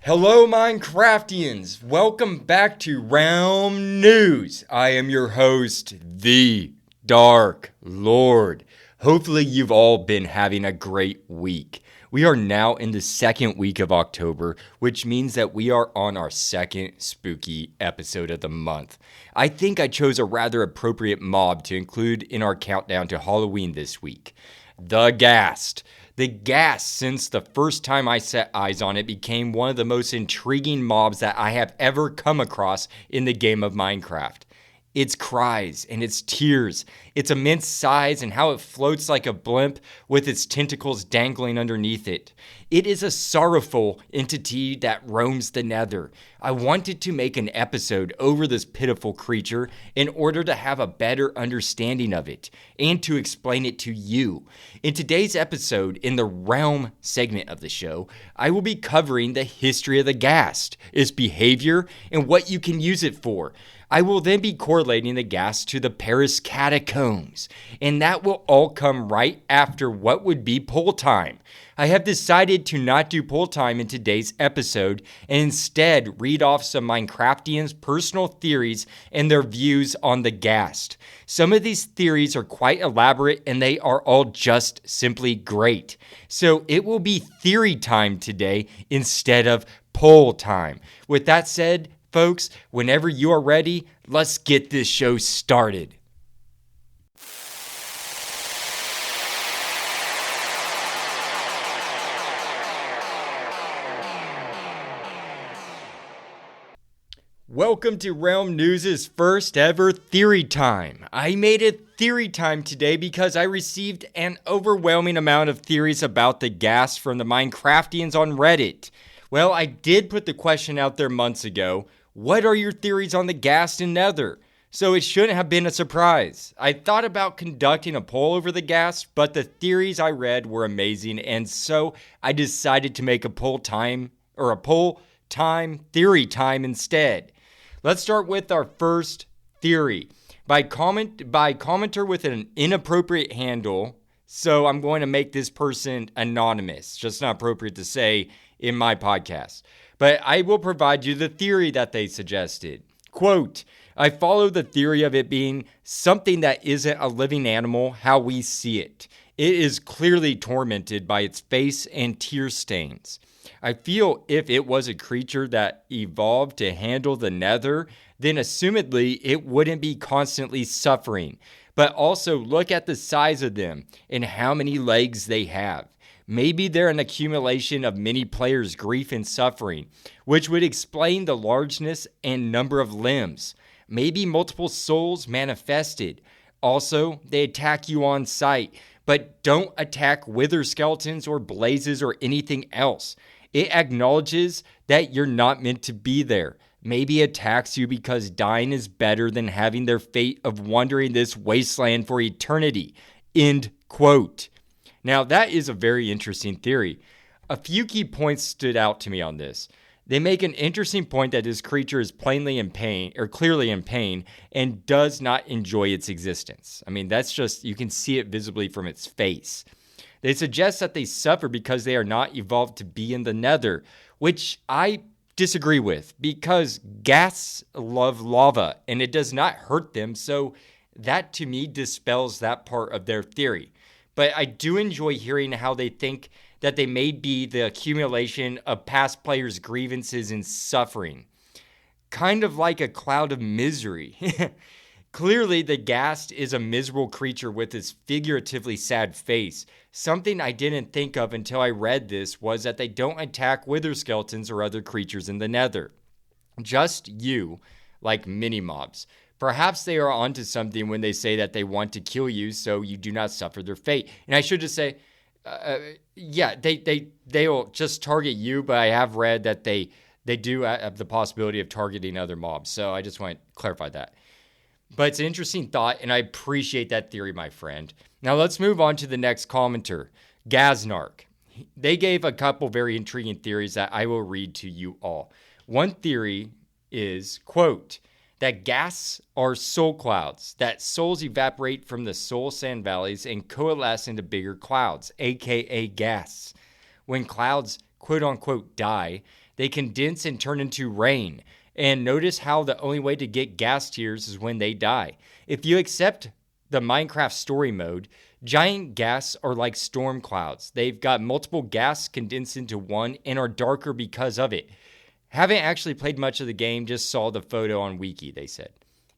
Hello, Minecraftians! Welcome back to Realm News. I am your host, the Dark Lord. Hopefully, you've all been having a great week. We are now in the second week of October, which means that we are on our second spooky episode of the month. I think I chose a rather appropriate mob to include in our countdown to Halloween this week. The Ghast. The Ghast, since the first time I set eyes on it, became one of the most intriguing mobs that I have ever come across in the game of Minecraft. Its cries and its tears, its immense size and how it floats like a blimp with its tentacles dangling underneath it. It is a sorrowful entity that roams the nether. I wanted to make an episode over this pitiful creature in order to have a better understanding of it and to explain it to you. In today's episode, in the Realm segment of the show, I will be covering the history of the Ghast, its behavior, and what you can use it for. I will then be correlating the Ghast to the Paris Catacombs, and that will all come right after what would be poll time. I have decided to not do poll time in today's episode and instead read off some Minecraftians' personal theories and their views on the Ghast. Some of these theories are quite elaborate and they are all just simply great. So it will be theory time today instead of poll time. With that said, folks, whenever you are ready, let's get this show started. Welcome to Realm News' first ever Theory Time. I made it Theory Time today because I received an overwhelming amount of theories about the Ghast from the Minecraftians on Reddit. Well, I did put the question out there months ago. What are your theories on the Ghast and Nether? So it shouldn't have been a surprise. I thought about conducting a poll over the Ghast, but the theories I read were amazing, and so I decided to make a poll time theory time instead. Let's start with our first theory by commenter with an inappropriate handle. So I'm going to make this person anonymous. Just not appropriate to say in my podcast. But I will provide you the theory that they suggested. Quote, I follow the theory of it being something that isn't a living animal how we see it. It is clearly tormented by its face and tear stains. I feel if it was a creature that evolved to handle the nether, then assumedly it wouldn't be constantly suffering. But also look at the size of them and how many legs they have. Maybe they're an accumulation of many players' grief and suffering, which would explain the largeness and number of limbs. Maybe multiple souls manifested. Also, they attack you on sight, but don't attack wither skeletons or blazes or anything else. It acknowledges that you're not meant to be there. Maybe attacks you because dying is better than having their fate of wandering this wasteland for eternity. End quote. Now, that is a very interesting theory. A few key points stood out to me on this. They make an interesting point that this creature is clearly in pain, and does not enjoy its existence. I mean, that's just, you can see it visibly from its face. They suggest that they suffer because they are not evolved to be in the nether, which I disagree with, because ghasts love lava, and it does not hurt them, so that to me dispels that part of their theory. But I do enjoy hearing how they think that they may be the accumulation of past players' grievances and suffering. Kind of like a cloud of misery. Clearly, the Ghast is a miserable creature with its figuratively sad face. Something I didn't think of until I read this was that they don't attack wither skeletons or other creatures in the nether. Just you, like mini-mobs. Perhaps they are onto something when they say that they want to kill you so you do not suffer their fate. And I should just say, they'll just target you, but I have read that they do have the possibility of targeting other mobs. So I just want to clarify that. But it's an interesting thought, and I appreciate that theory, my friend. Now let's move on to the next commenter, Gaznark. They gave a couple very intriguing theories that I will read to you all. One theory is, quote, that ghasts are soul clouds, that souls evaporate from the soul sand valleys and coalesce into bigger clouds, aka ghasts. When clouds quote unquote die, They condense and turn into rain. And notice how the only way to get ghast tears is when they die. If you accept the Minecraft story mode, giant ghasts are like storm clouds. They've got multiple ghasts condensed into one and are darker because of it. Haven't actually played much of the game, just saw the photo on Wiki, they said.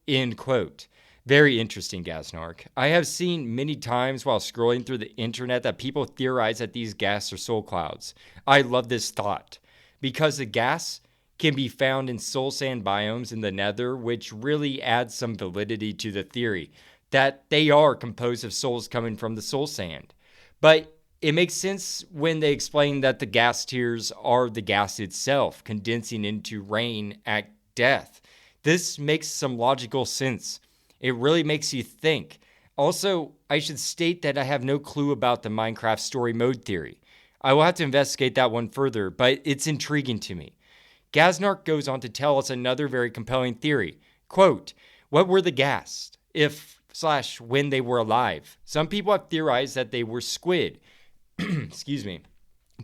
End quote. Very interesting, Gasnark. I have seen many times while scrolling through the internet that people theorize that these ghasts are soul clouds. I love this thought because the ghasts can be found in soul sand biomes in the nether, which really adds some validity to the theory that they are composed of souls coming from the soul sand. But it makes sense when they explain that the ghast tears are the ghast itself, condensing into rain at death. This makes some logical sense. It really makes you think. Also, I should state that I have no clue about the Minecraft story mode theory. I will have to investigate that one further, but it's intriguing to me. Gasnark goes on to tell us another very compelling theory. Quote, what were the ghasts if/when they were alive? Some people have theorized that they were squid. Excuse me.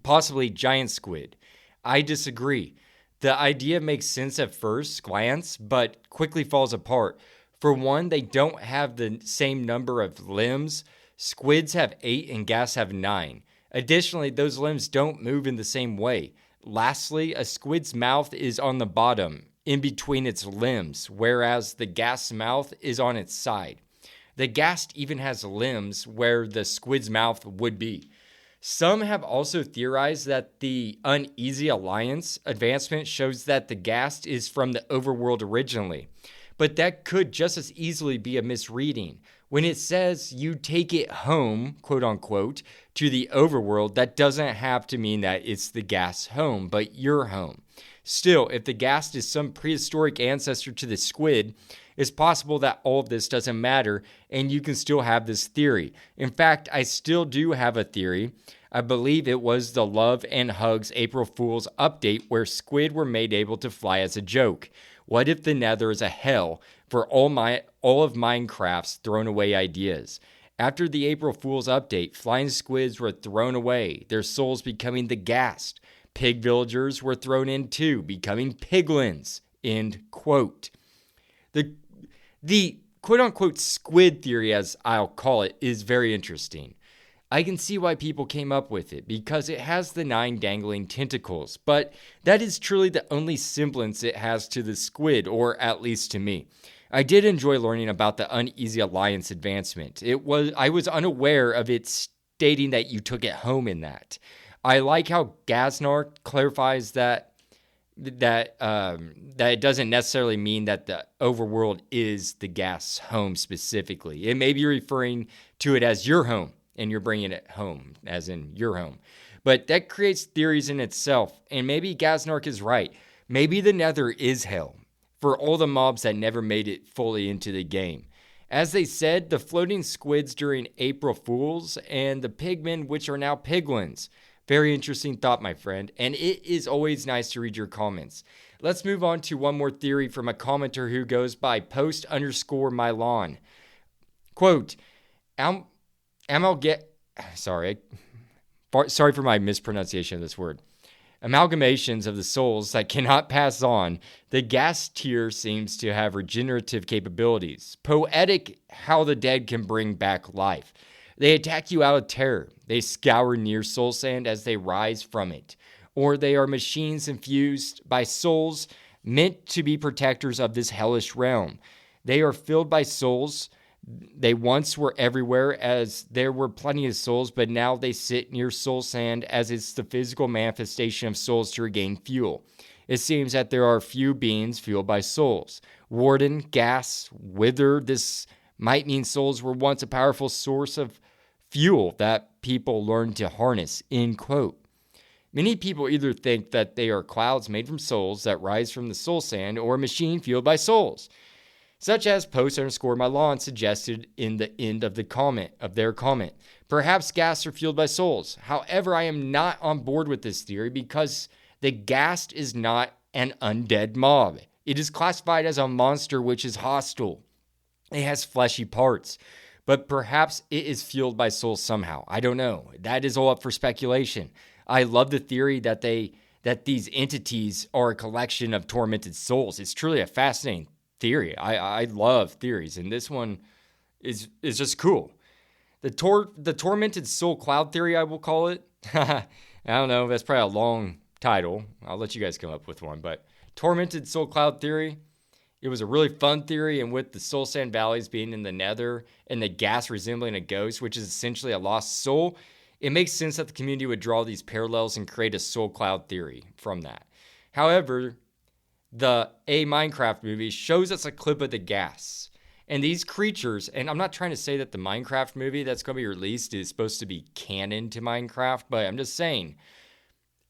Possibly giant squid. I disagree. The idea makes sense at first glance, but quickly falls apart. For one, they don't have the same number of limbs. Squids have 8 and ghasts have 9. Additionally, those limbs don't move in the same way. Lastly, a squid's mouth is on the bottom, in between its limbs, whereas the ghast's mouth is on its side. The ghast even has limbs where the squid's mouth would be. Some have also theorized that the Uneasy Alliance advancement shows that the ghast is from the overworld originally. But that could just as easily be a misreading. When it says you take it home, quote unquote, to the overworld, that doesn't have to mean that it's the ghast's home, but your home. Still, if the ghast is some prehistoric ancestor to the squid, it's possible that all of this doesn't matter and you can still have this theory. In fact, I still do have a theory. I believe it was the Love and Hugs April Fool's update where squid were made able to fly as a joke. What if the nether is a hell for all of Minecraft's thrown away ideas? After the April Fool's update, flying squids were thrown away, their souls becoming the ghast. Pig villagers were thrown in too, becoming piglins. End quote. The quote-unquote squid theory, as I'll call it, is very interesting. I can see why people came up with it, because it has the 9 dangling tentacles, but that is truly the only semblance it has to the squid, or at least to me. I did enjoy learning about the Uneasy Alliance advancement. I was unaware of it stating that you took it home in that. I like how Gasnark clarifies that it doesn't necessarily mean that the overworld is the ghast's home specifically. It may be referring to it as your home, and you're bringing it home, as in your home. But that creates theories in itself, and maybe Gasnark is right. Maybe the nether is hell, for all the mobs that never made it fully into the game. As they said, the floating squids during April Fools, and the pigmen, which are now piglins. Very interesting thought, my friend, and it is always nice to read your comments. Let's move on to one more theory from a commenter who goes by post_mylon. Quote, sorry for my mispronunciation of this word. Amalgamations of the souls that cannot pass on, the ghast tier seems to have regenerative capabilities. Poetic how the dead can bring back life. They attack you out of terror. They scour near soul sand as they rise from it. Or they are machines infused by souls meant to be protectors of this hellish realm. They are filled by souls. They once were everywhere as there were plenty of souls, but now they sit near soul sand as it's the physical manifestation of souls to regain fuel. It seems that there are few beings fueled by souls. Warden, Ghasts, Wither, this might mean souls were once a powerful source of fuel that people learned to harness, end quote. Many people either think that they are clouds made from souls that rise from the soul sand or a machine fueled by souls, such as post_mylon suggested in the end of their comment. Perhaps ghasts are fueled by souls. However, I am not on board with this theory because the ghast is not an undead mob. It is classified as a monster which is hostile. It has fleshy parts. But perhaps it is fueled by souls somehow. I don't know. That is all up for speculation. I love the theory that that these entities are a collection of tormented souls. It's truly a fascinating theory. I love theories, and this one is just cool. The tormented soul cloud theory, I will call it. I don't know. That's probably a long title. I'll let you guys come up with one. But tormented soul cloud theory. It was a really fun theory, and with the soul sand valleys being in the nether and the ghast resembling a ghost, which is essentially a lost soul, it makes sense that the community would draw these parallels and create a soul cloud theory from that. However, the Minecraft movie shows us a clip of the Ghasts. And these creatures, and I'm not trying to say that the Minecraft movie that's going to be released is supposed to be canon to Minecraft, but I'm just saying,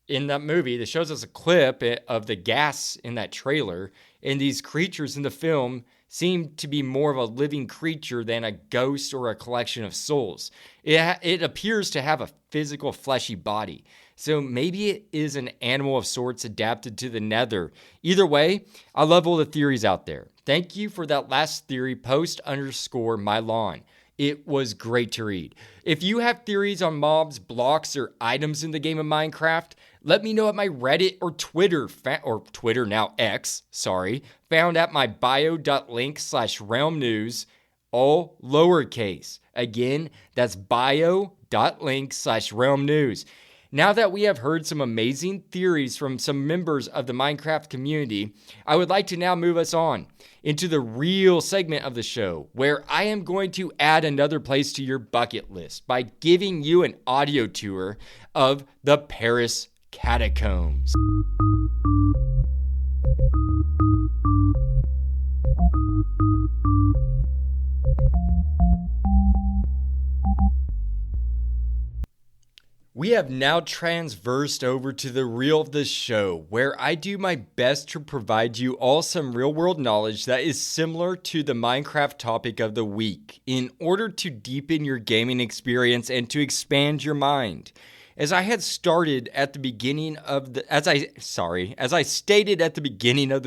in that movie, that shows us a clip of the Ghasts in that trailer, and these creatures in the film seem to be more of a living creature than a ghost or a collection of souls. It appears to have a physical, fleshy body. So maybe it is an animal of sorts adapted to the nether. Either way, I love all the theories out there. Thank you for that last theory, post_my_lawn. It was great to read. If you have theories on mobs, blocks, or items in the game of Minecraft, let me know at my Reddit or Twitter, Twitter now X, found at my bio.link /realmnews, all lowercase. Again, that's bio.link /realmnews. Now that we have heard some amazing theories from some members of the Minecraft community, I would like to now move us on into the real segment of the show, where I am going to add another place to your bucket list by giving you an audio tour of the Paris Catacombs. We have now transversed over to the reel of the show, where I do my best to provide you all some real-world knowledge that is similar to the Minecraft topic of the week, in order to deepen your gaming experience and to expand your mind. As I stated at the beginning of the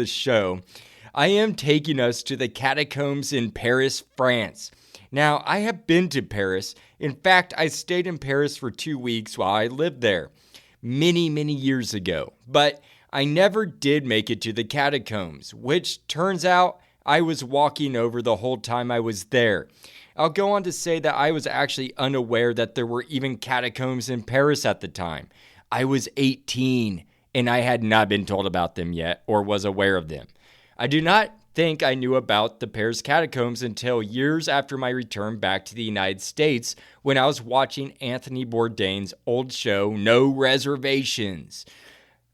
show, I am taking us to the catacombs in Paris, France. Now, I have been to Paris. In fact, I stayed in Paris for 2 weeks while I lived there many, many years ago. But I never did make it to the catacombs, which turns out I was walking over the whole time I was there. I'll go on to say that I was actually unaware that there were even catacombs in Paris at the time. I was 18 and I had not been told about them yet or was aware of them. I do not think I knew about the Paris Catacombs until years after my return back to the United States, when I was watching Anthony Bourdain's old show, No Reservations.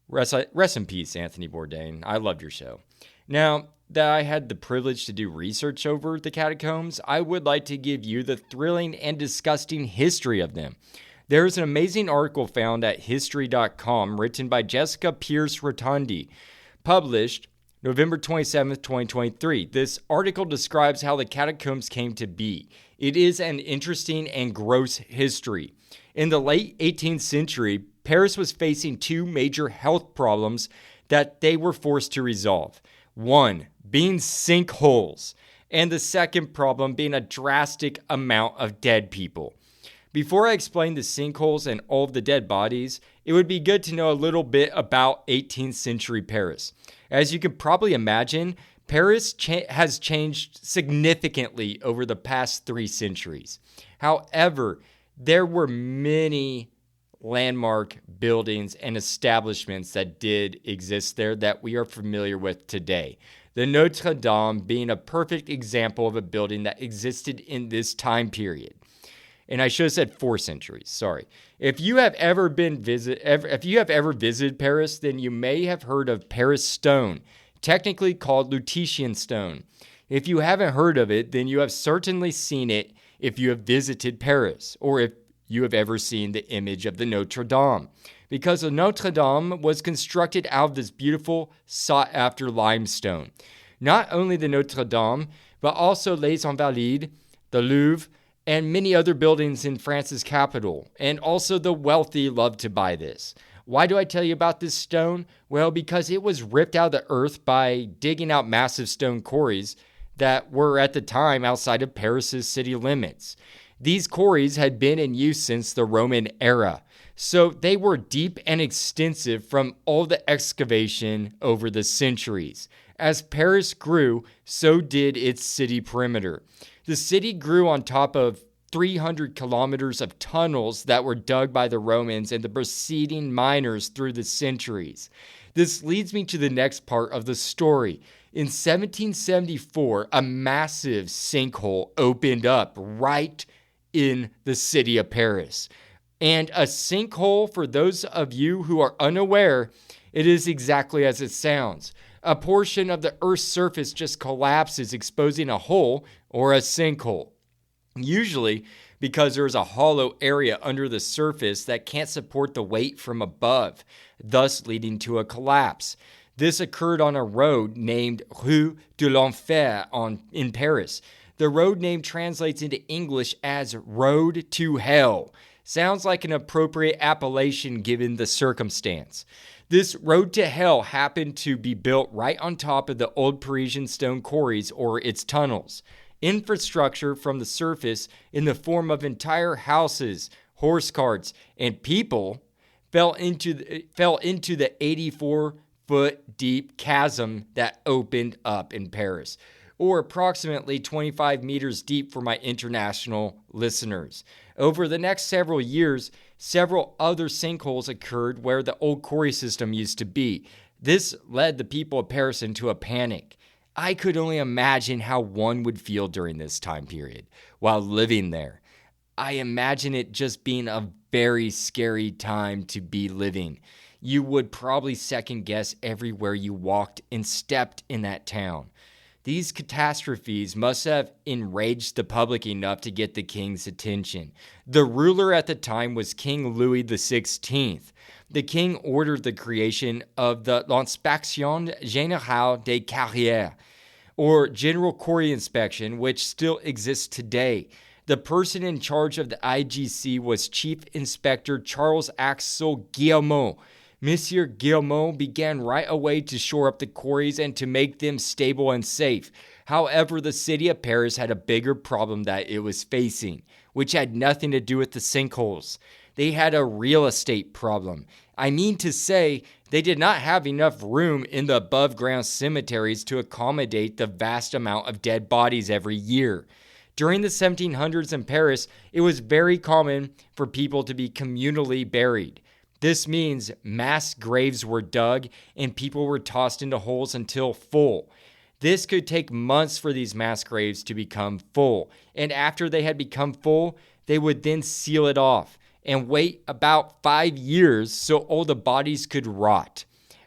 Rest in peace, Anthony Bourdain. I loved your show. Now that I had the privilege to do research over the catacombs, I would like to give you the thrilling and disgusting history of them. There is an amazing article found at history.com written by Jessica Pierce Rotondi, published November 27th, 2023. This article describes how the catacombs came to be. It is an interesting and gross history. In the late 18th century, Paris was facing two major health problems that they were forced to resolve. One being sinkholes, and the second problem being a drastic amount of dead people. Before I explain the sinkholes and all of the dead bodies, it would be good to know a little bit about 18th century Paris. As you can probably imagine, Paris has changed significantly over the past 3 centuries. However, there were many landmark buildings and establishments that did exist there that we are familiar with today. The Notre Dame being a perfect example of a building that existed in this time period. And I should have said 4 centuries. Sorry. If you have ever visited Paris, then you may have heard of Paris Stone, technically called Lutetian Stone. If you haven't heard of it, then you have certainly seen it if you have visited Paris, or if you have ever seen the image of the Notre Dame. Because the Notre Dame was constructed out of this beautiful, sought-after limestone. Not only the Notre Dame, but also Les Invalides, the Louvre, and many other buildings in France's capital, and also the wealthy love to buy this. Why do I tell you about this stone? Well, because it was ripped out of the earth by digging out massive stone quarries that were at the time outside of Paris's city limits. These quarries had been in use since the Roman era, so they were deep and extensive from all the excavation over the centuries. As Paris grew, so did its city perimeter. The city grew on top of 300 kilometers of tunnels that were dug by the Romans and the preceding miners through the centuries. This leads me to the next part of the story. In 1774, a massive sinkhole opened up right in the city of Paris. And a sinkhole, for those of you who are unaware, it is exactly as it sounds. A portion of the Earth's surface just collapses, exposing a hole or a sinkhole. Usually because there is a hollow area under the surface that can't support the weight from above, thus leading to a collapse. This occurred on a road named Rue de l'Enfer in Paris. The road name translates into English as Road to Hell. Sounds like an appropriate appellation given the circumstance. This road to hell happened to be built right on top of the old Parisian stone quarries or its tunnels. Infrastructure from the surface in the form of entire houses, horse carts, and people fell into the 84-foot deep chasm that opened up in Paris, or approximately 25 meters deep for my international listeners. Over the next several years, several other sinkholes occurred where the old quarry system used to be. This led the people of Paris into a panic. I could only imagine how one would feel during this time period while living there. I imagine it just being a very scary time to be living. You would probably second guess everywhere you walked and stepped in that town. These catastrophes must have enraged the public enough to get the king's attention. The ruler at the time was King Louis XVI. The king ordered the creation of the l'Inspection Générale des Carrières, or General Quarry Inspection, which still exists today. The person in charge of the IGC was Chief Inspector Charles Axel Guillemot. Monsieur Guillemot began right away to shore up the quarries and to make them stable and safe. However, the city of Paris had a bigger problem that it was facing, which had nothing to do with the sinkholes. They had a real estate problem. I mean to say, they did not have enough room in the above-ground cemeteries to accommodate the vast amount of dead bodies every year. During the 1700s in Paris, it was very common for people to be communally buried. This means mass graves were dug and people were tossed into holes until full. This could take months for these mass graves to become full, and after they had become full, they would then seal it off and wait about 5 years so all the bodies could rot.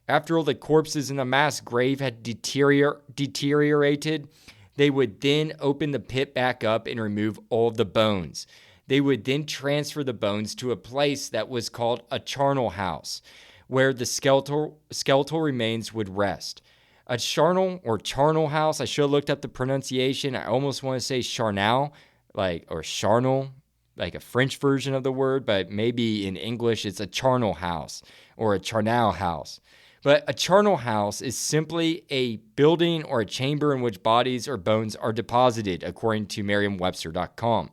After all the corpses in the mass grave had deteriorated, they would then open the pit back up and remove all the bones. They would then transfer the bones to a place that was called a charnel house, where the skeletal remains would rest. A charnel house, I should have looked up the pronunciation. I almost want to say charnel, or charnel, like a French version of the word, but maybe in English it's a charnel house or a charnel house. But a charnel house is simply a building or a chamber in which bodies or bones are deposited, according to Merriam-Webster.com.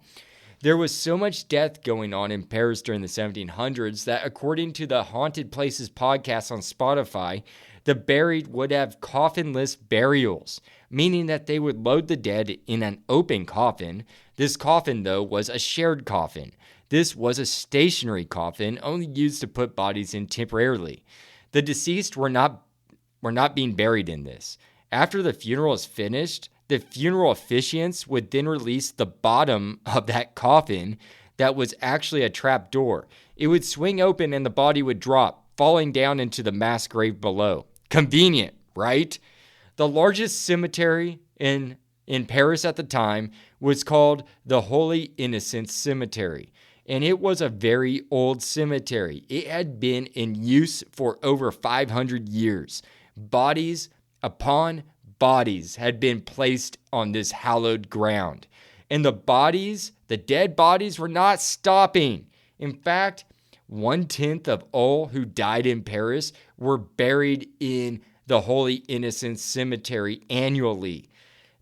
There was so much death going on in Paris during the 1700s that, according to the Haunted Places podcast on Spotify, the buried would have coffinless burials, meaning that they would load the dead in an open coffin. This coffin, though, was a shared coffin. This was a stationary coffin, only used to put bodies in temporarily. The deceased were not being buried in this. After the funeral is finished, the funeral officiants would then release the bottom of that coffin that was actually a trap door. It would swing open and the body would drop, falling down into the mass grave below. Convenient, right? The largest cemetery in Paris at the time was called the Holy Innocents Cemetery, and it was a very old cemetery. It had been in use for over 500 years. Bodies upon bodies had been placed on this hallowed ground, and the dead bodies were not stopping. In fact, 1/10 of all who died in Paris were buried in the Holy Innocents Cemetery annually.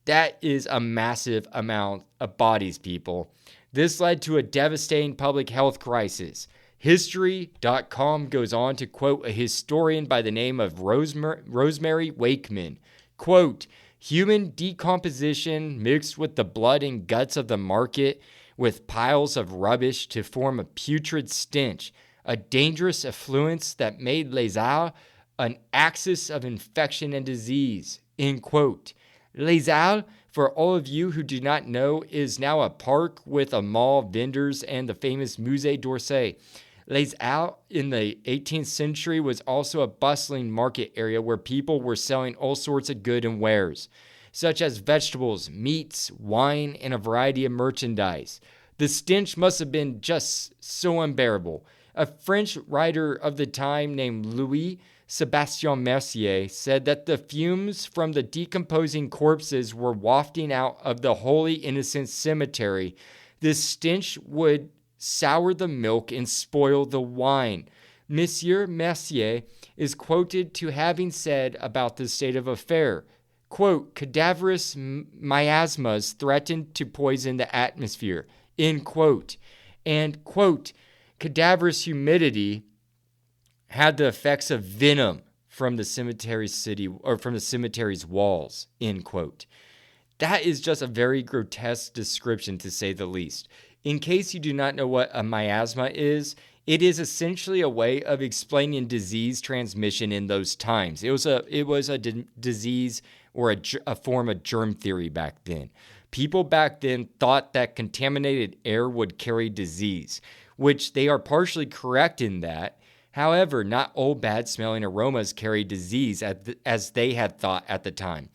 That is a massive amount of bodies, people. This led to a devastating public health crisis. History.com goes on to quote a historian by the name of Rosemary Wakeman. Quote, human decomposition mixed with the blood and guts of the market with piles of rubbish to form a putrid stench, a dangerous effluence that made Les Halles an axis of infection and disease. End quote. Les Halles, for all of you who do not know, is now a park with a mall, vendors, and the famous Musée d'Orsay. Les Halles in the 18th century was also a bustling market area where people were selling all sorts of goods and wares, such as vegetables, meats, wine, and a variety of merchandise. The stench must have been just so unbearable. A French writer of the time named Louis Sébastien Mercier said that the fumes from the decomposing corpses were wafting out of the Holy Innocents Cemetery. This stench would sour the milk and spoil the wine. Monsieur Mercier is quoted to having said about this state of affair, quote, cadaverous miasmas threatened to poison the atmosphere, end quote. And, quote, cadaverous humidity had the effects of venom from the cemetery's walls, end quote. That is just a very grotesque description, to say the least. In case you do not know what a miasma is, it is essentially a way of explaining disease transmission in those times. It was a disease or a form of germ theory back then. People back then thought that contaminated air would carry disease, which they are partially correct in that. However, not all bad-smelling aromas carry disease as they had thought at the time.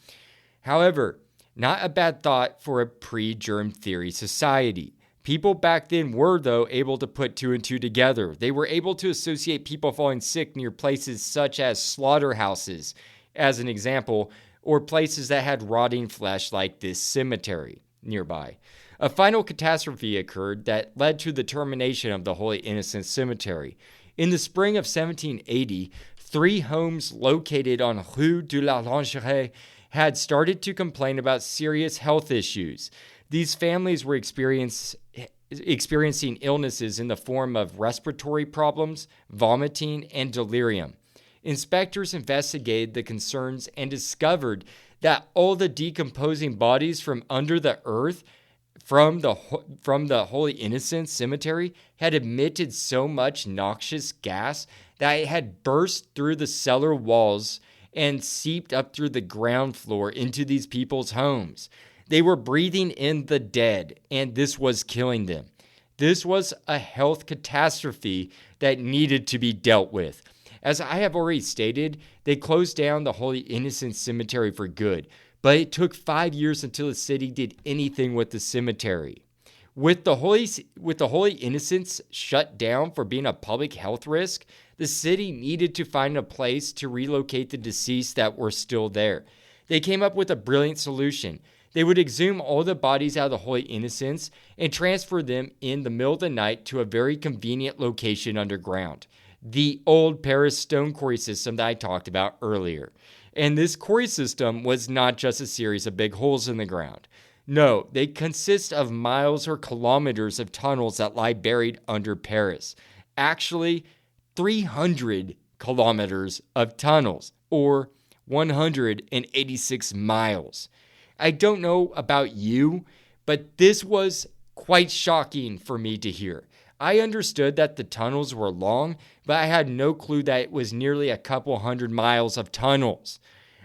However, not a bad thought for a pre-germ theory society. People back then were, though, able to put two and two together. They were able to associate people falling sick near places such as slaughterhouses, as an example, or places that had rotting flesh like this cemetery nearby. A final catastrophe occurred that led to the termination of the Holy Innocents Cemetery. In the spring of 1780, 3 homes located on Rue de la Lingerie had started to complain about serious health issues. These families were experiencing illnesses in the form of respiratory problems, vomiting, and delirium. Inspectors investigated the concerns and discovered that all the decomposing bodies from under the earth from the Holy Innocents Cemetery had emitted so much noxious gas that it had burst through the cellar walls and seeped up through the ground floor into these people's homes. They were breathing in the dead, and this was killing them. This was a health catastrophe that needed to be dealt with. As I have already stated, they closed down the Holy Innocents Cemetery for good, but it took 5 years until the city did anything with the cemetery. With the Holy Innocents shut down for being a public health risk, the city needed to find a place to relocate the deceased that were still there. They came up with a brilliant solution. They would exhume all the bodies out of the Holy Innocents and transfer them in the middle of the night to a very convenient location underground. The old Paris stone quarry system that I talked about earlier. And this quarry system was not just a series of big holes in the ground. No, they consist of miles or kilometers of tunnels that lie buried under Paris. Actually, 300 kilometers of tunnels, or 186 miles. I don't know about you, but this was quite shocking for me to hear. I understood that the tunnels were long, but I had no clue that it was nearly a couple hundred miles of tunnels.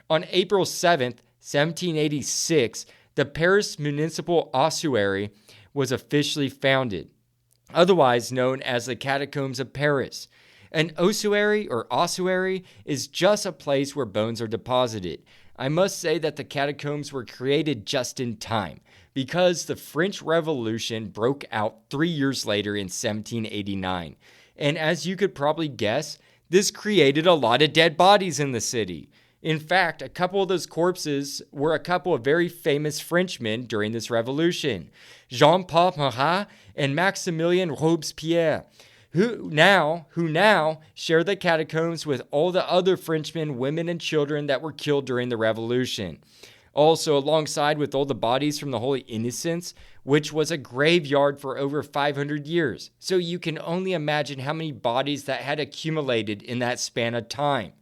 On April 7th, 1786, the Paris Municipal Ossuary was officially founded, otherwise known as the Catacombs of Paris. An ossuary or ossuary is just a place where bones are deposited. I must say that the catacombs were created just in time because the French Revolution broke out 3 years later in 1789. And as you could probably guess, this created a lot of dead bodies in the city. In fact, a couple of those corpses were a couple of very famous Frenchmen during this revolution, Jean-Paul Marat and Maximilien Robespierre, who now share the catacombs with all the other Frenchmen, women, and children that were killed during the revolution. Also, alongside with all the bodies from the Holy Innocents, which was a graveyard for over 500 years. So you can only imagine how many bodies that had accumulated in that span of time.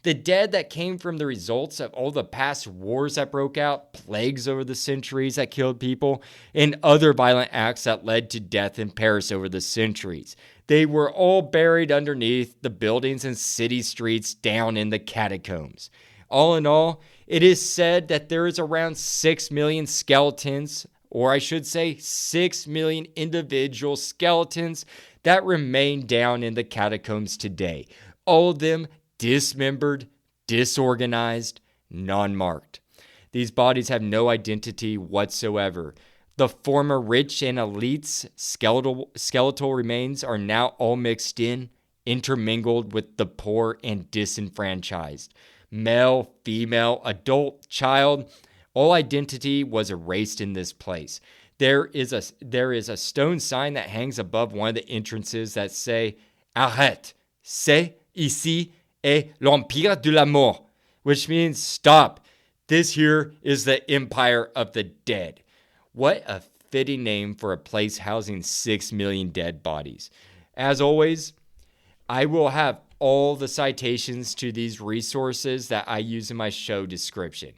The dead that came from the results of all the past wars that broke out, plagues over the centuries that killed people, and other violent acts that led to death in Paris over the centuries. They were all buried underneath the buildings and city streets down in the catacombs. All in all, it is said that there is around 6 million skeletons, or I should say 6 million individual skeletons that remain down in the catacombs today. All of them dismembered, disorganized, non-marked. These bodies have no identity whatsoever. The former rich and elite's skeletal remains are now all mixed in, intermingled with the poor and disenfranchised. Male, female, adult, child, all identity was erased in this place. There is a stone sign that hangs above one of the entrances that say, "Arrête, c'est ici et l'empire de la mort," which means stop. This here is the empire of the dead. What a fitting name for a place housing 6 million dead bodies. As always, I will have all the citations to these resources that I use in my show description.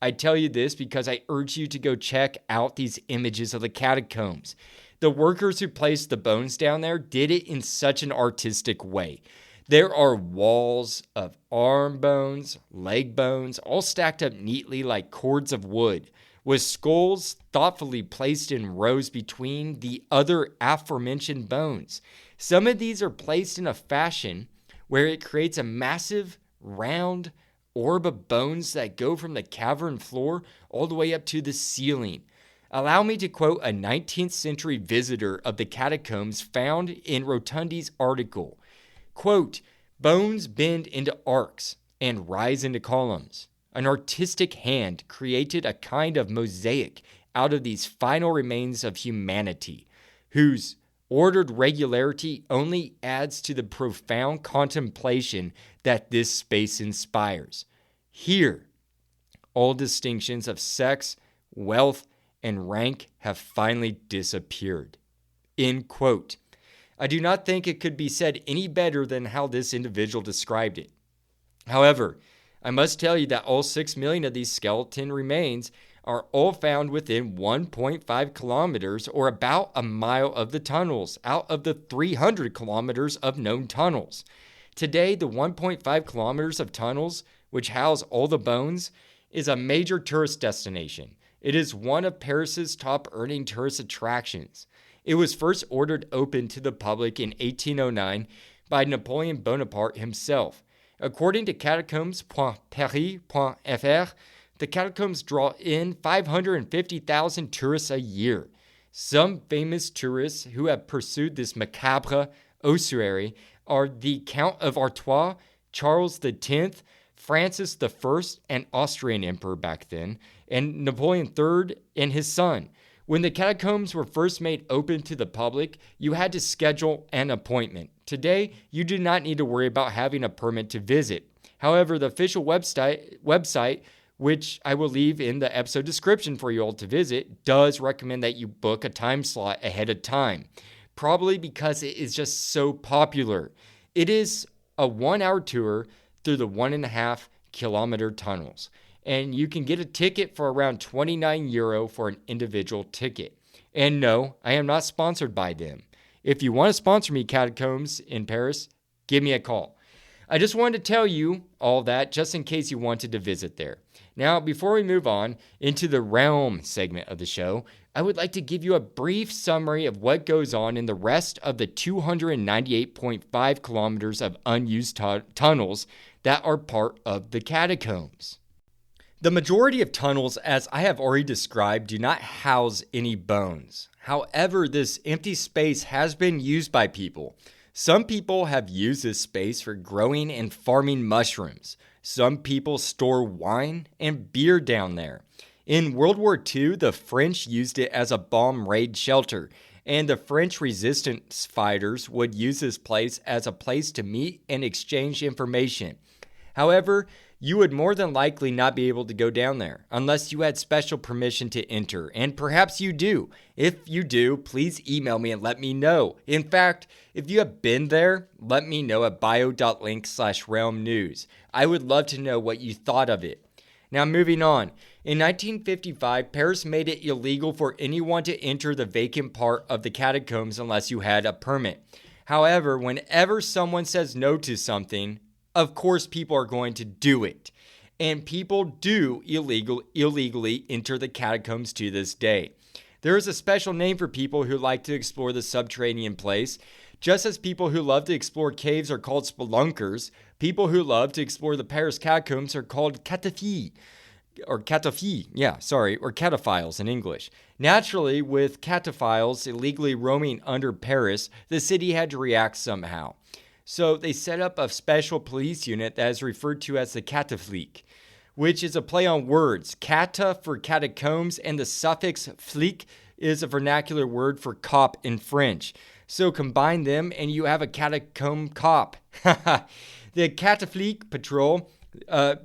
I tell you this because I urge you to go check out these images of the catacombs. The workers who placed the bones down there did it in such an artistic way. There are walls of arm bones, leg bones, all stacked up neatly like cords of wood, with skulls thoughtfully placed in rows between the other aforementioned bones. Some of these are placed in a fashion where it creates a massive, round orb of bones that go from the cavern floor all the way up to the ceiling. Allow me to quote a 19th century visitor of the catacombs found in Rotundi's article. Quote, "Bones bend into arcs and rise into columns. An artistic hand created a kind of mosaic out of these final remains of humanity, whose ordered regularity only adds to the profound contemplation that this space inspires. Here, all distinctions of sex, wealth, and rank have finally disappeared." End quote. I do not think it could be said any better than how this individual described it. However, I must tell you that all 6 million of these skeleton remains are all found within 1.5 kilometers or about a mile of the tunnels out of the 300 kilometers of known tunnels. Today, the 1.5 kilometers of tunnels, which house all the bones, is a major tourist destination. It is one of Paris's top earning tourist attractions. It was first ordered open to the public in 1809 by Napoleon Bonaparte himself. According to catacombs.paris.fr, the catacombs draw in 550,000 tourists a year. Some famous tourists who have pursued this macabre ossuary are the Count of Artois, Charles X, Francis I, an Austrian emperor back then, and Napoleon III and his son. When the catacombs were first made open to the public, you had to schedule an appointment. Today, you do not need to worry about having a permit to visit. However, the official website, which I will leave in the episode description for you all to visit, does recommend that you book a time slot ahead of time, probably because it is just so popular. It is a 1-hour tour through the 1.5 kilometer tunnels. And you can get a ticket for around €29 for an individual ticket. And no, I am not sponsored by them. If you want to sponsor me, Catacombs in Paris, give me a call. I just wanted to tell you all that just in case you wanted to visit there. Now, before we move on into the realm segment of the show, I would like to give you a brief summary of what goes on in the rest of the 298.5 kilometers of unused tunnels that are part of the catacombs. The majority of tunnels, as I have already described, do not house any bones. However, this empty space has been used by people. Some people have used this space for growing and farming mushrooms. Some people store wine and beer down there. In World War II, the French used it as a bomb raid shelter, and the French resistance fighters would use this place as a place to meet and exchange information. However, You would more than likely not be able to go down there unless you had special permission to enter, and perhaps you do. If you do, please email me and let me know. In fact, if you have been there, let me know at bio.link/realmnews. I would love to know what you thought of it. Now, moving on. In 1955, Paris made it illegal for anyone to enter the vacant part of the catacombs unless you had a permit. However, whenever someone says no to something, of course people are going to do it. And people do illegally enter the catacombs to this day. There is a special name for people who like to explore the subterranean place. Just as people who love to explore caves are called spelunkers, people who love to explore the Paris Catacombs are called cataphiles, or cataphiles in English. Naturally, with cataphiles illegally roaming under Paris, the city had to react somehow. So they set up a special police unit that is referred to as the cataflic, which is a play on words. Cata for catacombs, and the suffix flic is a vernacular word for cop in French. So combine them and you have a catacomb cop. The cataflic patrol,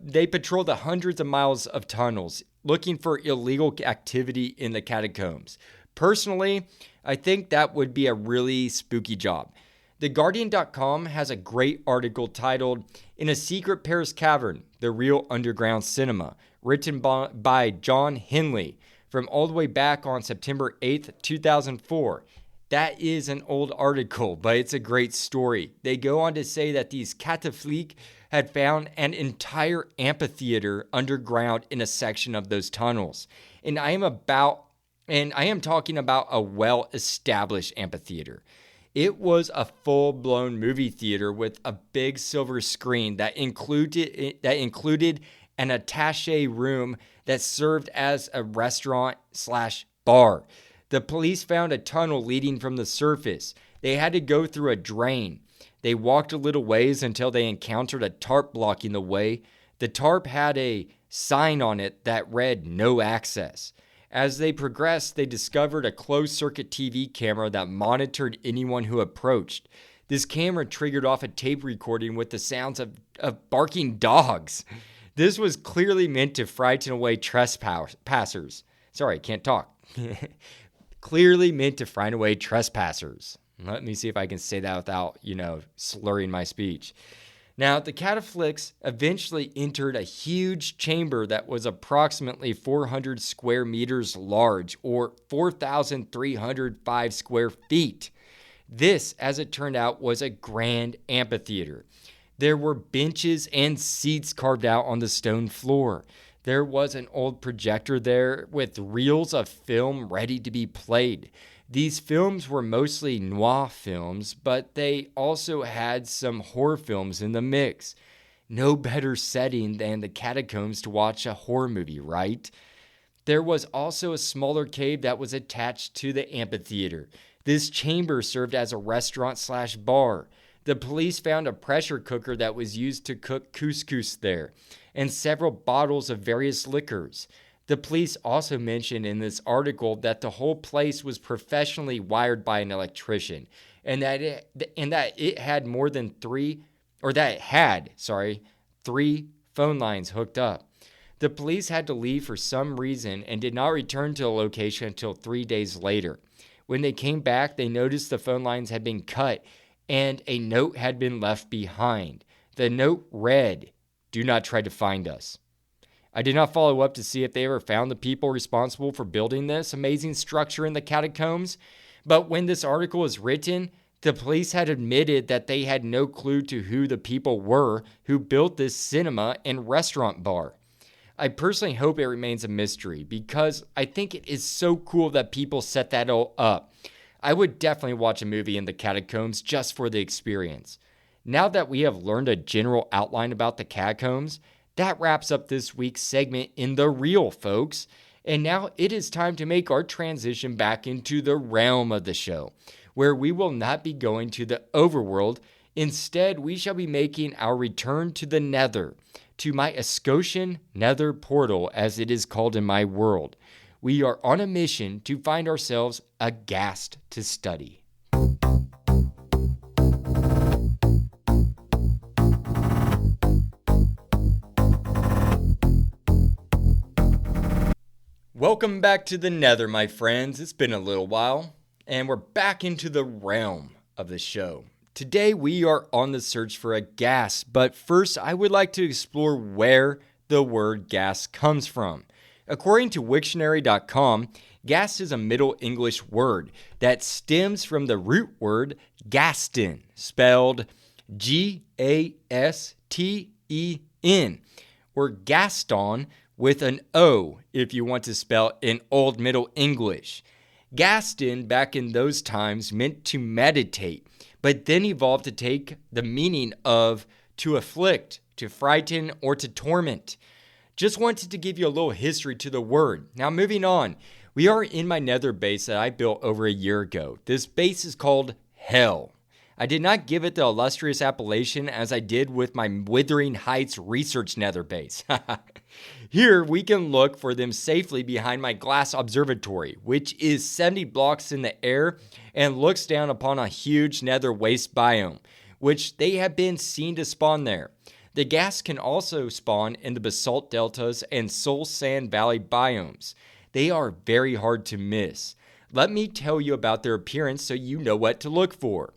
they patrol the hundreds of miles of tunnels looking for illegal activity in the catacombs. Personally, I think that would be a really spooky job. TheGuardian.com has a great article titled, "In a Secret Paris Cavern, The Real Underground Cinema," written by John Henley from all the way back on September 8th, 2004. That is an old article, but it's a great story. They go on to say that these cataflics had found an entire amphitheater underground in a section of those tunnels. And I am talking about a well-established amphitheater. It was a full-blown movie theater with a big silver screen that included an attaché room that served as a restaurant/bar. The police found a tunnel leading from the surface. They had to go through a drain. They walked a little ways until they encountered a tarp blocking the way. The tarp had a sign on it that read "No Access." As they progressed, they discovered a closed-circuit TV camera that monitored anyone who approached. This camera triggered off a tape recording with the sounds of barking dogs. This was clearly meant to frighten away trespassers. Sorry, can't talk. Clearly meant to frighten away trespassers. Let me see if I can say that without, slurring my speech. Now, the cataflics eventually entered a huge chamber that was approximately 400 square meters large, or 4,305 square feet. This, as it turned out, was a grand amphitheater. There were benches and seats carved out on the stone floor. There was an old projector there with reels of film ready to be played. These films were mostly noir films, but they also had some horror films in the mix. No better setting than the catacombs to watch a horror movie, right? There was also a smaller cave that was attached to the amphitheater. This chamber served as a restaurant/bar. The police found a pressure cooker that was used to cook couscous there, and several bottles of various liquors. The police also mentioned in this article that the whole place was professionally wired by an electrician, and that it had three phone lines hooked up. The police had to leave for some reason and did not return to the location until 3 days later. When they came back, they noticed the phone lines had been cut and a note had been left behind. The note read, "Do not try to find us." I did not follow up to see if they ever found the people responsible for building this amazing structure in the catacombs, but when this article was written, the police had admitted that they had no clue to who the people were who built this cinema and restaurant bar. I personally hope it remains a mystery because I think it is so cool that people set that all up. I would definitely watch a movie in the catacombs just for the experience. Now that we have learned a general outline about the catacombs, that wraps up this week's segment in The Real, folks. And now it is time to make our transition back into the realm of the show, where we will not be going to the overworld. Instead, we shall be making our return to the nether, to my Escottian nether portal, as it is called in my world. We are on a mission to find ourselves a ghast to study. Welcome back to the Nether, my friends. It's been a little while, and we're back into the realm of the show. Today, we are on the search for a ghast, but first, I would like to explore where the word ghast comes from. According to Wiktionary.com, ghast is a Middle English word that stems from the root word gaston, spelled G-A-S-T-E-N, or Gaston with an O if you want to spell in Old Middle English. Gaston back in those times meant to meditate, but then evolved to take the meaning of to afflict, to frighten, or to torment. Just wanted to give you a little history to the word. Now moving on, we are in my nether base that I built over a year ago. This base is called Hell. I did not give it the illustrious appellation as I did with my Withering Heights research nether base. Here we can look for them safely behind my glass observatory, which is 70 blocks in the air and looks down upon a huge nether waste biome, which they have been seen to spawn there. The ghasts can also spawn in the basalt deltas and soul sand valley biomes. They are very hard to miss. Let me tell you about their appearance so you know what to look for.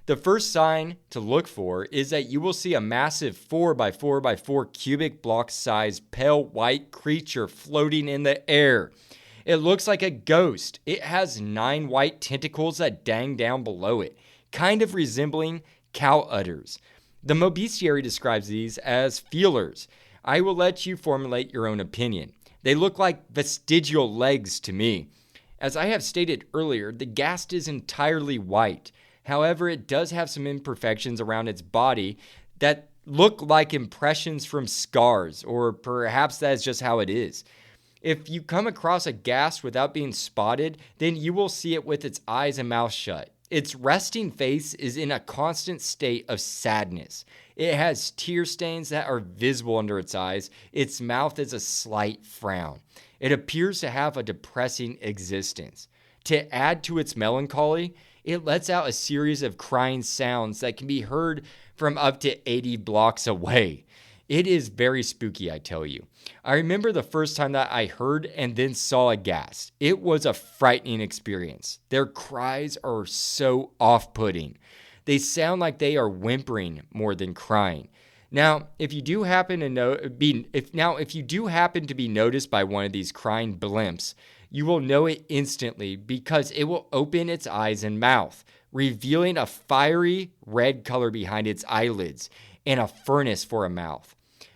The first sign to look for is that you will see a massive 4x4x4 cubic block sized pale white creature floating in the air. It looks like a ghost. It has 9 white tentacles that dang down below it, kind of resembling cow udders. The Mobestiary describes these as feelers. I will let you formulate your own opinion. They look like vestigial legs to me. As I have stated earlier, the ghast is entirely white. However, it does have some imperfections around its body that look like impressions from scars, or perhaps that is just how it is. If you come across a ghast without being spotted, then you will see it with its eyes and mouth shut. Its resting face is in a constant state of sadness. It has tear stains that are visible under its eyes. Its mouth is a slight frown. It appears to have a depressing existence. To add to its melancholy, it lets out a series of crying sounds that can be heard from up to 80 blocks away. It is very spooky, I tell you. I remember the first time that I heard and then saw a ghast. It was a frightening experience. Their cries are so off-putting. They sound like they are whimpering more than crying. Now, if you do happen to be noticed by one of these crying blimps, you will know it instantly because it will open its eyes and mouth, revealing a fiery red color behind its eyelids and a furnace for a mouth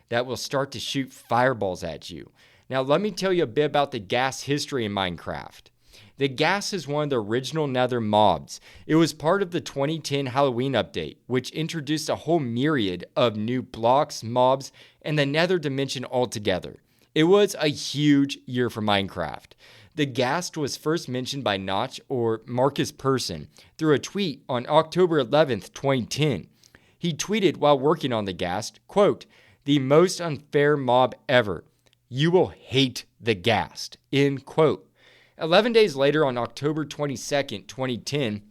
that will start to shoot fireballs at you. Now, let me tell you a bit about the ghast history in Minecraft. The ghast is one of the original nether mobs. It was part of the 2010 Halloween update, which introduced a whole myriad of new blocks, mobs, and the nether dimension altogether. It was a huge year for Minecraft. The ghast was first mentioned by Notch or Marcus Persson through a tweet on October 11th, 2010. He tweeted while working on the ghast, quote, "The most unfair mob ever. You will hate the ghast," end quote. 11 days later, on October 22nd, 2010,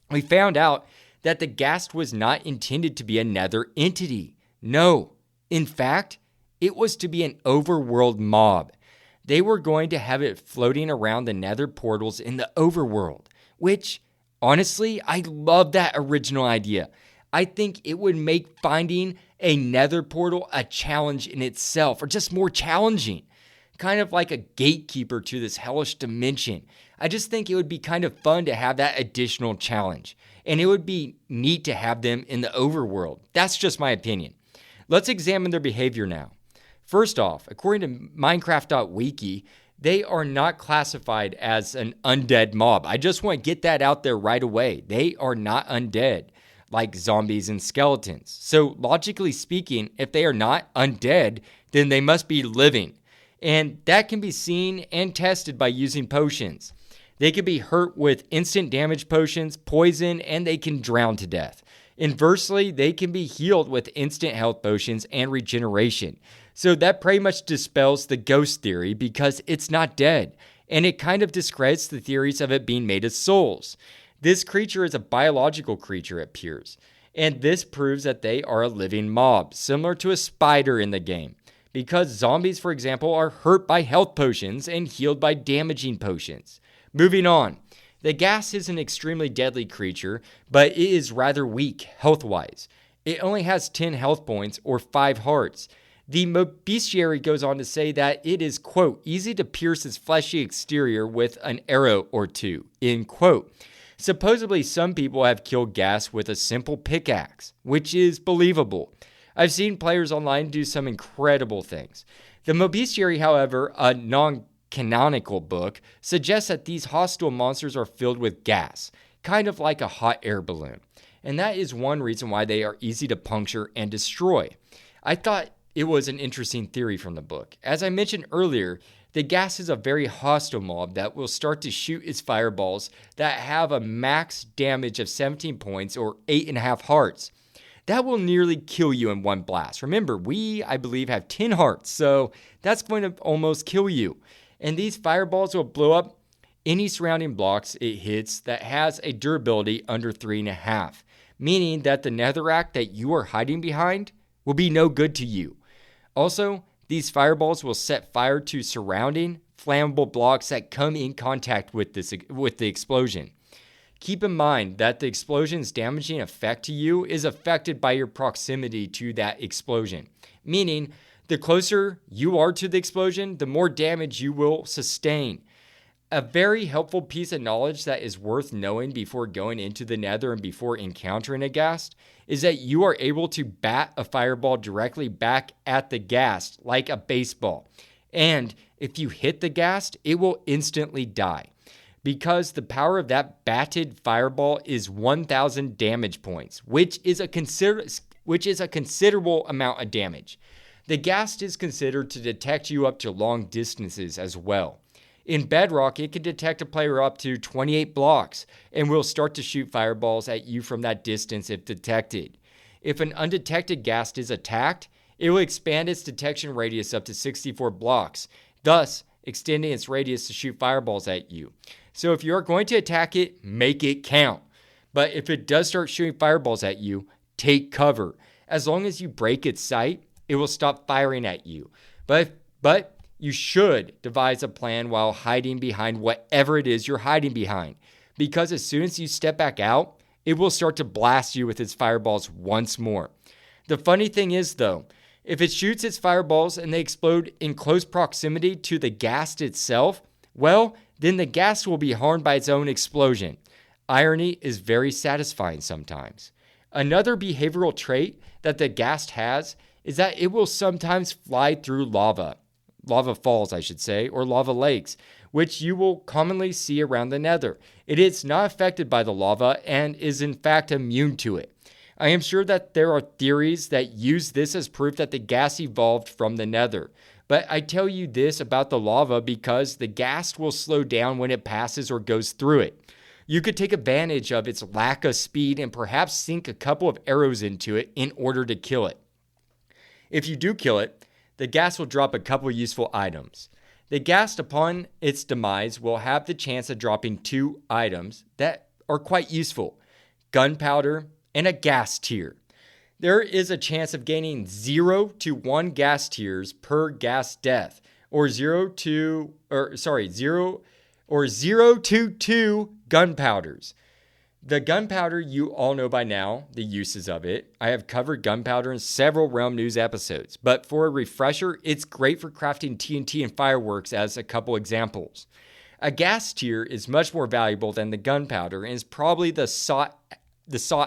we found out that the ghast was not intended to be a nether entity. No, in fact, it was to be an overworld mob. They were going to have it floating around the nether portals in the overworld, which, honestly, I love that original idea. I think it would make finding a nether portal a challenge in itself, or just more challenging. Kind of like a gatekeeper to this hellish dimension. I just think it would be kind of fun to have that additional challenge. And it would be neat to have them in the overworld. That's just my opinion. Let's examine their behavior now. First off, according to Minecraft.wiki, they are not classified as an undead mob. I just want to get that out there right away. They are not undead, like zombies and skeletons. So logically speaking, if they are not undead, then they must be living. And that can be seen and tested by using potions. They can be hurt with instant damage potions, poison, and they can drown to death. Inversely, they can be healed with instant health potions and regeneration. So that pretty much dispels the ghost theory because it's not dead, and it kind of discredits the theories of it being made of souls. This creature is a biological creature, it appears, and this proves that they are a living mob, similar to a spider in the game. because zombies, for example, are hurt by health potions and healed by damaging potions. Moving on. The ghast is an extremely deadly creature, but it is rather weak health-wise. It only has 10 health points or 5 hearts. The bestiary goes on to say that it is, quote, easy to pierce its fleshy exterior with an arrow or two, end quote. Supposedly, some people have killed ghast with a simple pickaxe, which is believable. I've seen players online do some incredible things. The Bestiary, however, a non-canonical book, suggests that these hostile monsters are filled with gas, kind of like a hot air balloon. And that is one reason why they are easy to puncture and destroy. I thought it was an interesting theory from the book. As I mentioned earlier, the ghast is a very hostile mob that will start to shoot its fireballs that have a max damage of 17 points or 8.5 hearts. That will nearly kill you in one blast. Remember, I believe, have 10 hearts, so that's going to almost kill you. And these fireballs will blow up any surrounding blocks it hits that has a durability under 3.5, meaning that the netherrack that you are hiding behind will be no good to you. Also, these fireballs will set fire to surrounding flammable blocks that come in contact with the explosion. Keep in mind that the explosion's damaging effect to you is affected by your proximity to that explosion, meaning the closer you are to the explosion, the more damage you will sustain. A very helpful piece of knowledge that is worth knowing before going into the nether and before encountering a ghast is that you are able to bat a fireball directly back at the ghast like a baseball. And if you hit the ghast, it will instantly die, because the power of that batted fireball is 1,000 damage points, which is a considerable amount of damage. The ghast is considered to detect you up to long distances as well. In Bedrock, it can detect a player up to 28 blocks and will start to shoot fireballs at you from that distance if detected. If an undetected ghast is attacked, it will expand its detection radius up to 64 blocks, thus extending its radius to shoot fireballs at you. So if you're going to attack it, make it count. But if it does start shooting fireballs at you, take cover. As long as you break its sight, it will stop firing at you. But you should devise a plan while hiding behind whatever it is you're hiding behind, because as soon as you step back out, it will start to blast you with its fireballs once more. The funny thing is, though, if it shoots its fireballs and they explode in close proximity to the ghast itself, well, then the ghast will be harmed by its own explosion. Irony is very satisfying sometimes. Another behavioral trait that the ghast has is that it will sometimes fly through lava falls, I should say, or lava lakes, which you will commonly see around the nether. It is not affected by the lava and is in fact immune to it. I am sure that there are theories that use this as proof that the ghast evolved from the nether. But I tell you this about the lava because the ghast will slow down when it passes or goes through it. You could take advantage of its lack of speed and perhaps sink a couple of arrows into it in order to kill it. If you do kill it, the ghast will drop a couple useful items. The ghast, upon its demise, will have the chance of dropping 2 items that are quite useful: gunpowder and a ghast tear. There is a chance of gaining 0 to 1 ghast tears per ghast death, or 0 to 2 gunpowders. The gunpowder, you all know by now the uses of it. I have covered gunpowder in several Realm News episodes, but for a refresher, it's great for crafting TNT and fireworks as a couple examples. A ghast tear is much more valuable than the gunpowder and is probably the sought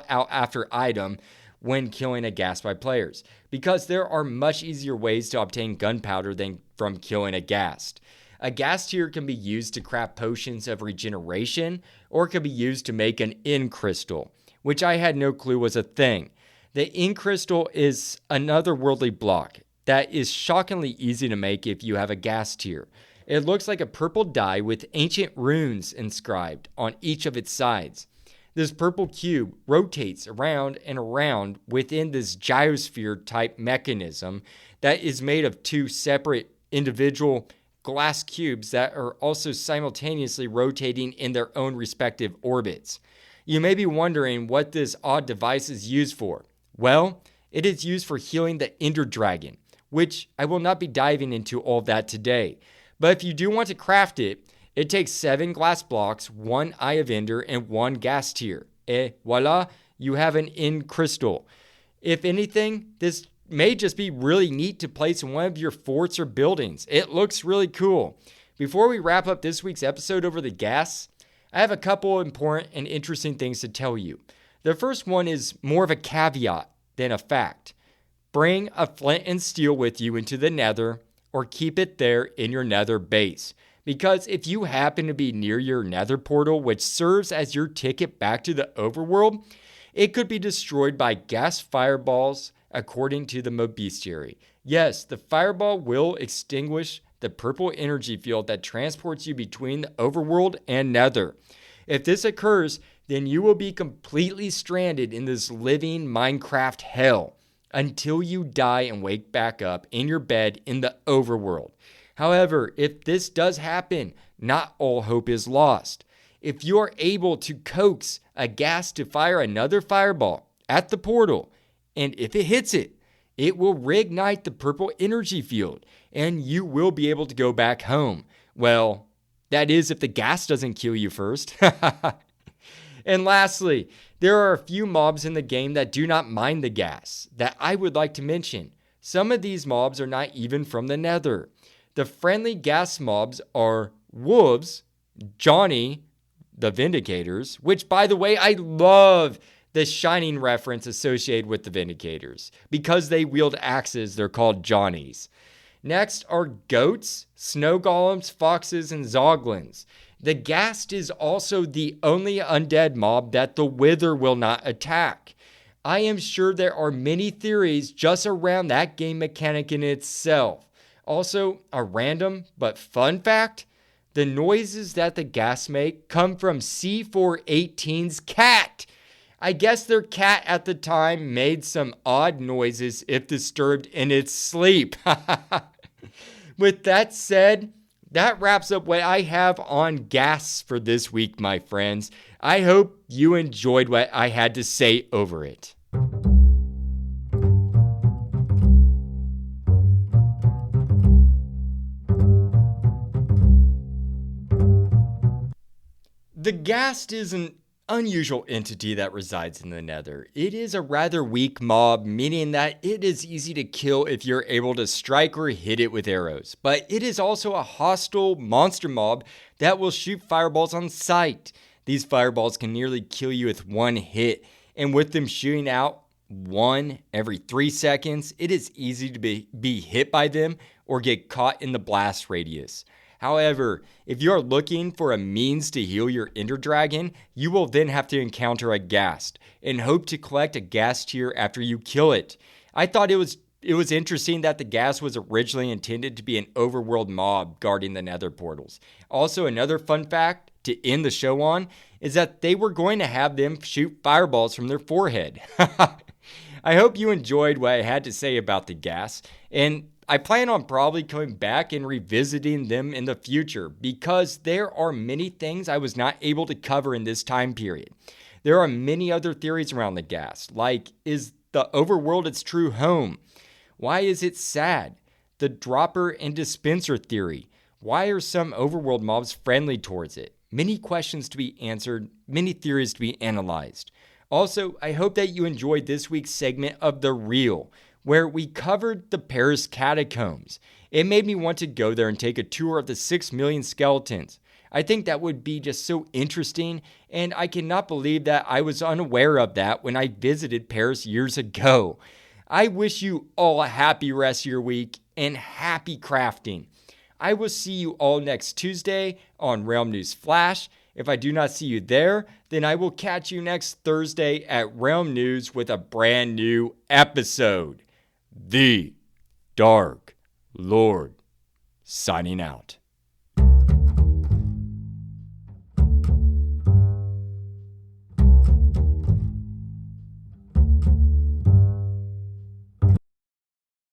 out after item when killing a ghast by players, because there are much easier ways to obtain gunpowder than from killing a ghast. A ghast tear can be used to craft potions of regeneration, or it can be used to make an inn crystal, which I had no clue was a thing. The inn crystal is another worldly block that is shockingly easy to make if you have a ghast tear. It looks like a purple dye with ancient runes inscribed on each of its sides. This purple cube rotates around and around within this gyrosphere-type mechanism that is made of 2 separate individual glass cubes that are also simultaneously rotating in their own respective orbits. You may be wondering what this odd device is used for. Well, it is used for healing the Ender Dragon, which I will not be diving into all of that today. But if you do want to craft it, it takes 7 glass blocks, 1 eye of ender, and 1 ghast tear. Et voila, you have an end crystal. If anything, this may just be really neat to place in one of your forts or buildings. It looks really cool. Before we wrap up this week's episode over the ghasts, I have a couple important and interesting things to tell you. The first one is more of a caveat than a fact. Bring a flint and steel with you into the nether or keep it there in your nether base. Because if you happen to be near your nether portal, which serves as your ticket back to the overworld, it could be destroyed by ghast fireballs, according to the Mobestiary. Yes, the fireball will extinguish the purple energy field that transports you between the overworld and nether. If this occurs, then you will be completely stranded in this living Minecraft hell until you die and wake back up in your bed in the overworld. However, if this does happen, not all hope is lost. If you are able to coax a ghast to fire another fireball at the portal, and if it hits it, it will reignite the purple energy field, and you will be able to go back home. Well, that is if the ghast doesn't kill you first. And lastly, there are a few mobs in the game that do not mind the ghasts that I would like to mention. Some of these mobs are not even from the nether. The friendly ghast mobs are wolves, Johnny, the Vindicators, which, by the way, I love the Shining reference associated with the Vindicators. Because they wield axes, they're called Johnnies. Next are goats, snow golems, foxes, and zoglins. The ghast is also the only undead mob that the wither will not attack. I am sure there are many theories just around that game mechanic in itself. Also, a random but fun fact, the noises that the ghasts make come from C418's cat. I guess their cat at the time made some odd noises if disturbed in its sleep. With that said, that wraps up what I have on ghasts for this week, my friends. I hope you enjoyed what I had to say over it. The ghast is an unusual entity that resides in the nether. It is a rather weak mob, meaning that it is easy to kill if you're able to strike or hit it with arrows. But it is also a hostile monster mob that will shoot fireballs on sight. These fireballs can nearly kill you with one hit, and with them shooting out one every 3 seconds, it is easy to be hit by them or get caught in the blast radius. However, if you are looking for a means to heal your Ender Dragon, you will then have to encounter a ghast and hope to collect a ghast tear after you kill it. I thought it was interesting that the ghast was originally intended to be an overworld mob guarding the nether portals. Also, another fun fact to end the show on is that they were going to have them shoot fireballs from their forehead. I hope you enjoyed what I had to say about the ghast, and I plan on probably coming back and revisiting them in the future because there are many things I was not able to cover in this time period. There are many other theories around the ghast, like, is the overworld its true home? Why is it sad? The dropper and dispenser theory. Why are some overworld mobs friendly towards it? Many questions to be answered, many theories to be analyzed. Also, I hope that you enjoyed this week's segment of The Real, where we covered the Paris Catacombs. It made me want to go there and take a tour of the 6 million skeletons. I think that would be just so interesting, and I cannot believe that I was unaware of that when I visited Paris years ago. I wish you all a happy rest of your week and happy crafting. I will see you all next Tuesday on Realm News Flash. If I do not see you there, then I will catch you next Thursday at Realm News with a brand new episode. The Dark Lord, signing out.